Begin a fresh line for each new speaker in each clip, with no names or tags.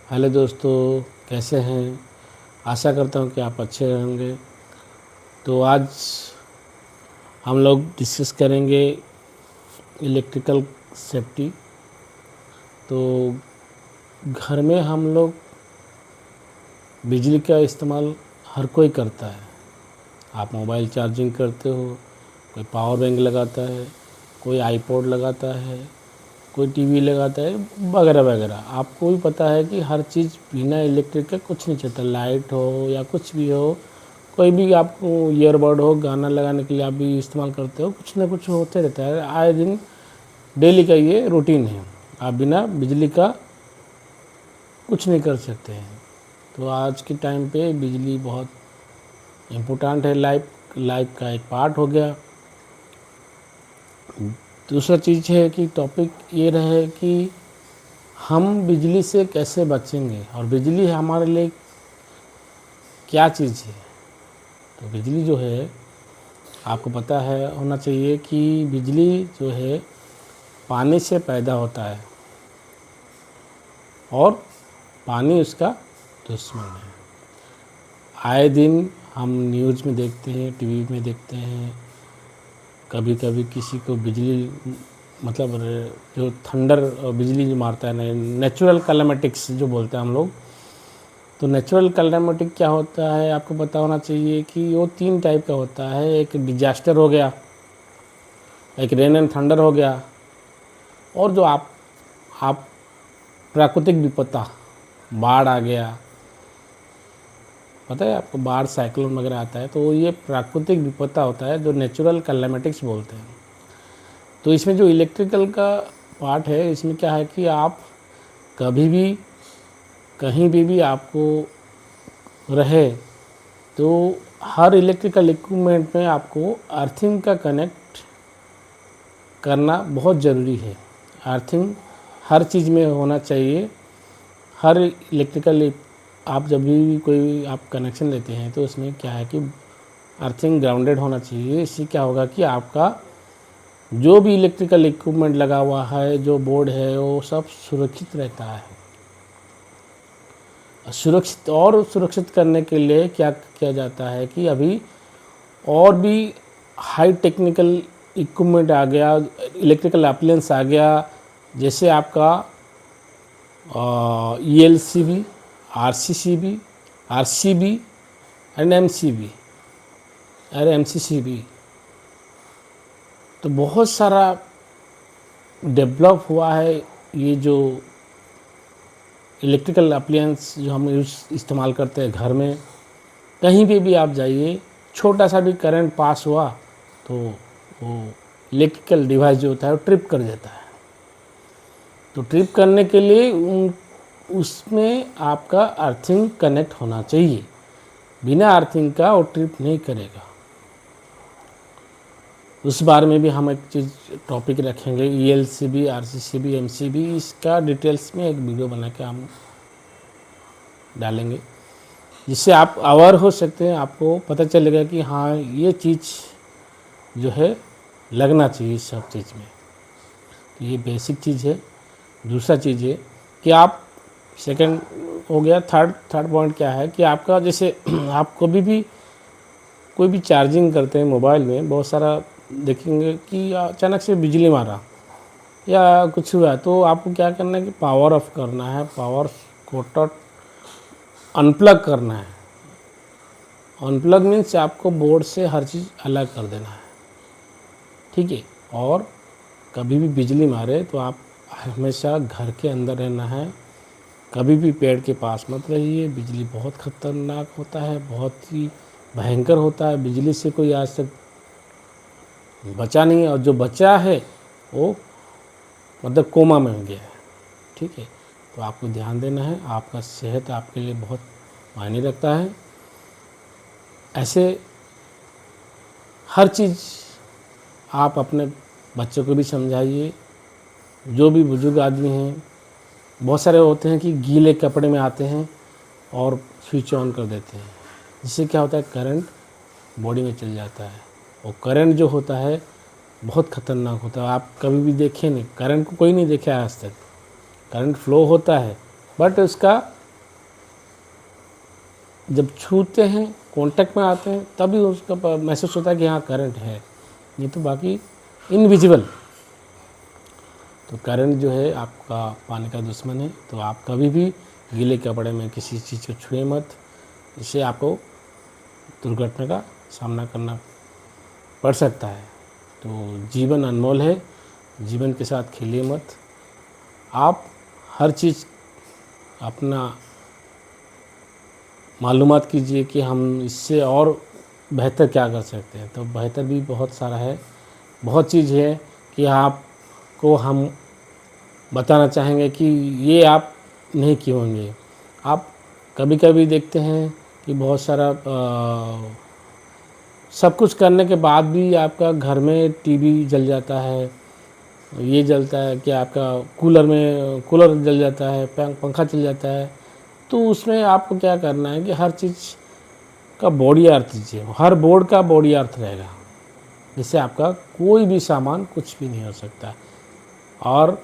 Hello दोस्तों, कैसे हैं। आशा करता हूँ कि आप अच्छे होंगे। तो आज हम लोग डिस्कस करेंगे इलेक्ट्रिकल सेफ्टी। तो घर में हम लोग बिजली का इस्तेमाल हर कोई करता है। आप मोबाइल चार्जिंग करते हो, कोई पावर बैंक लगाता है, कोई आईपॉड लगाता है, कोई टीवी लगाता है, वगैरह वगैरह। आपको भी पता है कि हर चीज़ बिना इलेक्ट्रिक के कुछ नहीं चलता। लाइट हो या कुछ भी हो, कोई भी आपको ईयरबड हो, गाना लगाने के लिए आप भी इस्तेमाल करते हो, कुछ ना कुछ होते रहता है। आए दिन डेली का ये रूटीन है। आप बिना बिजली का कुछ नहीं कर सकते हैं। तो आज के टाइम पे बिजली बहुत इम्पोर्टेंट है, लाइफ का एक पार्ट हो गया। दूसरा चीज़ है कि टॉपिक ये रहे कि हम बिजली से कैसे बचेंगे और बिजली हमारे लिए क्या चीज़ है। तो बिजली जो है, आपको पता है होना चाहिए कि बिजली जो है पानी से पैदा होता है और पानी उसका दुश्मन है। आए दिन हम न्यूज़ में देखते हैं, टीवी में देखते हैं, कभी कभी किसी को बिजली मतलब जो थंडर बिजली जो मारता है, नेचुरल कैलामिटीज जो बोलते हैं हम लोग। तो नेचुरल कैलामिटी क्या होता है, आपको पता होना चाहिए कि वो 3 टाइप का होता है। एक डिजास्टर हो गया, एक रेन एंड थंडर हो गया, और जो आप प्राकृतिक विपत्ता, बाढ़ आ गया। पता है आपको, बाढ़ साइक्लोन वगैरह आता है, तो ये प्राकृतिक विपत्ता होता है जो नेचुरल कैलामिटीज बोलते हैं। तो इसमें जो इलेक्ट्रिकल का पार्ट है, इसमें क्या है कि आप कभी भी कहीं भी आपको रहे तो हर इलेक्ट्रिकल इक्विपमेंट में आपको अर्थिंग का कनेक्ट करना बहुत ज़रूरी है। अर्थिंग हर चीज़ में होना चाहिए। हर इलेक्ट्रिकल आप जब भी कोई आप कनेक्शन लेते हैं तो उसमें क्या है कि अर्थिंग ग्राउंडेड होना चाहिए। इससे क्या होगा कि आपका जो भी इलेक्ट्रिकल इक्विपमेंट लगा हुआ है, जो बोर्ड है, वो सब सुरक्षित रहता है। सुरक्षित करने के लिए क्या किया जाता है कि अभी और भी हाई टेक्निकल इक्विपमेंट आ गया, इलेक्ट्रिकल अप्लायंस आ गया। जैसे आपका ELCB, RCCB, RCB and MCB और MCCB। तो बहुत सारा डेवलप हुआ है ये जो इलेक्ट्रिकल अप्लायंस जो हम इस्तेमाल करते हैं घर में। कहीं भी आप जाइए, छोटा सा भी करंट पास हुआ तो वो इलेक्ट्रिकल डिवाइस जो होता है वो ट्रिप कर देता है। तो ट्रिप करने के लिए उसमें आपका अर्थिंग कनेक्ट होना चाहिए। बिना अर्थिंग का वो ट्रिप नहीं करेगा। उस बारे में भी हम एक चीज़ टॉपिक रखेंगे, ELCB, RCCB, MCB। इसका डिटेल्स में एक वीडियो बना के हम डालेंगे, जिससे आप अवेयर हो सकते हैं। आपको पता चलेगा कि हाँ, ये चीज़ जो है लगना चाहिए सब चीज़ में। तो ये बेसिक चीज़ है। दूसरा चीज़ है कि आप सेकंड हो गया, थर्ड पॉइंट क्या है कि आपका जैसे आप कभी भी कोई भी चार्जिंग करते हैं मोबाइल में, बहुत सारा देखेंगे कि अचानक से बिजली मारा या कुछ हुआ, तो आपको क्या करना है कि पावर ऑफ करना है, पावर को अनप्लग करना है। अनप्लग मीन्स आपको बोर्ड से हर चीज़ अलग कर देना है, ठीक है। और कभी भी बिजली मारे तो आप हमेशा घर के अंदर रहना है। कभी भी पेड़ के पास मत रहिए। बिजली बहुत खतरनाक होता है, बहुत ही भयंकर होता है। बिजली से कोई आज तक बचा नहीं है, और जो बचा है वो मतलब कोमा में हो गया है, ठीक है। तो आपको ध्यान देना है। आपका सेहत आपके लिए बहुत मायने रखता है। ऐसे हर चीज़ आप अपने बच्चों को भी समझाइए। जो भी बुजुर्ग आदमी हैं, बहुत सारे होते हैं कि गीले कपड़े में आते हैं और स्विच ऑन कर देते हैं, जिससे क्या होता है करंट बॉडी में चल जाता है। और करंट जो होता है बहुत ख़तरनाक होता है। आप कभी भी देखें नहीं, करंट को कोई नहीं देखा आज तक। करंट फ्लो होता है बट उसका जब छूते हैं, कांटेक्ट में आते हैं, तभी उसका महसूस होता है कि हाँ करंट है, नहीं तो बाकी इनविजिबल। तो करंट जो है आपका पानी का दुश्मन है। तो आप कभी भी गीले कपड़े में किसी चीज़ को छुए मत, इससे आपको दुर्घटना का सामना करना पड़ सकता है। तो जीवन अनमोल है, जीवन के साथ खेलिए मत। आप हर चीज़ अपना मालूमात कीजिए कि हम इससे और बेहतर क्या कर सकते हैं। तो बेहतर भी बहुत सारा है, बहुत चीज़ है कि आपको हम बताना चाहेंगे कि ये आप नहीं किए होंगे। आप कभी कभी देखते हैं कि बहुत सारा सब कुछ करने के बाद भी आपका घर में टीवी जल जाता है, ये जलता है कि आपका कूलर जल जाता है, पंखा चल जाता है। तो उसमें आपको क्या करना है कि हर चीज़ का बॉडी अर्थ दीजिए, हर बोर्ड का बॉडी अर्थ रहेगा, जिससे आपका कोई भी सामान कुछ भी नहीं हो सकता। और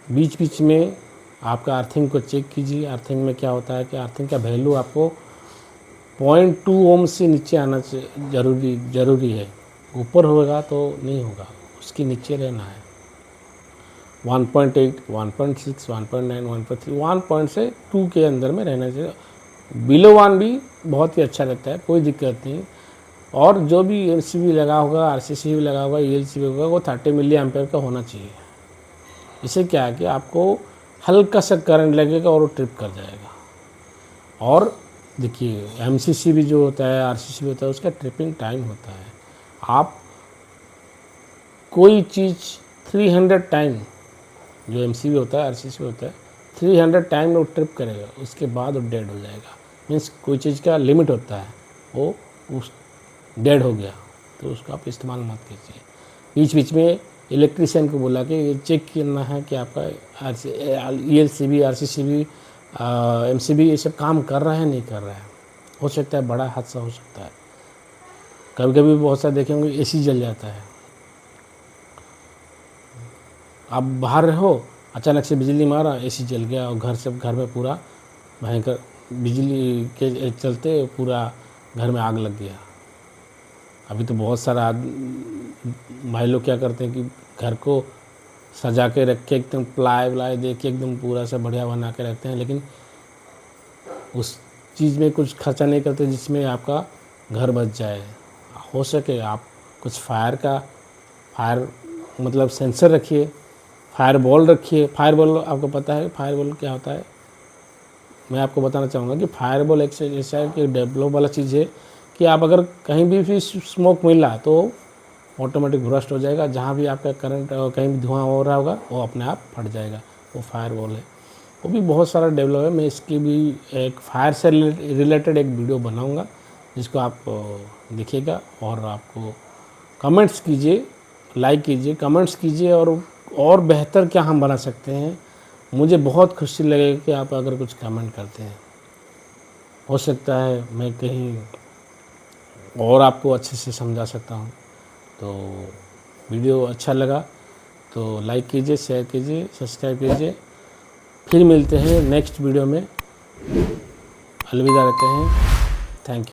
बीच बीच में आपका अर्थिंग को चेक कीजिए। अर्थिंग में क्या होता है कि अर्थिंग का वैल्यू आपको 0.2 ओम से नीचे आना ज़रूरी है। ऊपर होगा तो नहीं होगा, उसके नीचे रहना है। 1.8, 1.6, 1.9, 1.3, 1 से 2 के अंदर में रहना चाहिए। बिलो 1 भी बहुत ही अच्छा लगता है, कोई दिक्कत नहीं। और जो भी एमसीबी लगा होगा, आरसीसी भी लगा होगा, ईएलसीबी होगा, वो 30 मिली एम्पेयर का होना चाहिए। इससे क्या है कि आपको हल्का सा करंट लगेगा और वो ट्रिप कर जाएगा। और देखिए एमसीसी भी जो होता है, आरसीसी भी होता है, उसका ट्रिपिंग टाइम होता है। आप कोई चीज़ 300 टाइम, जो एमसीबी होता है, आरसीसी होता है, 300 टाइम में वो ट्रिप करेगा, उसके बाद वो डेड हो जाएगा। मीन्स कोई चीज़ का लिमिट होता है, वो उस डेड हो गया, तो उसका आप इस्तेमाल मत कीजिए। बीच बीच में इलेक्ट्रीशियन को बोला कि ये चेक करना है कि आपका ईएलसीबी, आरसीसीबी, एमसीबी ये सब काम कर रहा है नहीं कर रहा है। हो सकता है बड़ा हादसा हो सकता है। कभी कभी बहुत सारे देखे होंगे एसी जल जाता है। आप बाहर रहो, अचानक से बिजली मारा, एसी जल गया और घर में पूरा भयंकर बिजली के चलते पूरा घर में आग लग गया। अभी तो बहुत सारा भाई लोग क्या करते हैं कि घर को सजा के रख के एकदम प्लाई व्लाई दे के एकदम पूरा सा बढ़िया बना के रखते हैं, लेकिन उस चीज़ में कुछ खर्चा नहीं करते जिसमें आपका घर बच जाए। हो सके आप कुछ फायर मतलब सेंसर रखिए, फायर बॉल रखिए। फायर बॉल आपको पता है फायर बॉल क्या होता है? मैं आपको बताना चाहूँगा कि फायर बॉल एक ऐसा है कि डेवलप वाला चीज़ है कि आप अगर कहीं भी स्मोक मिला तो ऑटोमेटिक ब्रस्ट हो जाएगा। जहाँ भी आपका करंट कहीं भी धुआं हो रहा होगा वो अपने आप फट जाएगा। वो फायर बॉल है, वो भी बहुत सारा डेवलप है। मैं इसकी भी एक फायर से रिलेटेड एक वीडियो बनाऊंगा, जिसको आप देखिएगा। और आपको कमेंट्स कीजिए, लाइक कीजिए, कमेंट्स कीजिए, और बेहतर क्या हम बना सकते हैं। मुझे बहुत खुशी लगेगी कि आप अगर कुछ कमेंट करते हैं। हो सकता है मैं कहीं और आपको अच्छे से समझा सकता हूँ। तो वीडियो अच्छा लगा तो लाइक कीजिए, शेयर कीजिए, सब्सक्राइब कीजिए। फिर मिलते हैं नेक्स्ट वीडियो में। अलविदा रहते हैं। Thank you.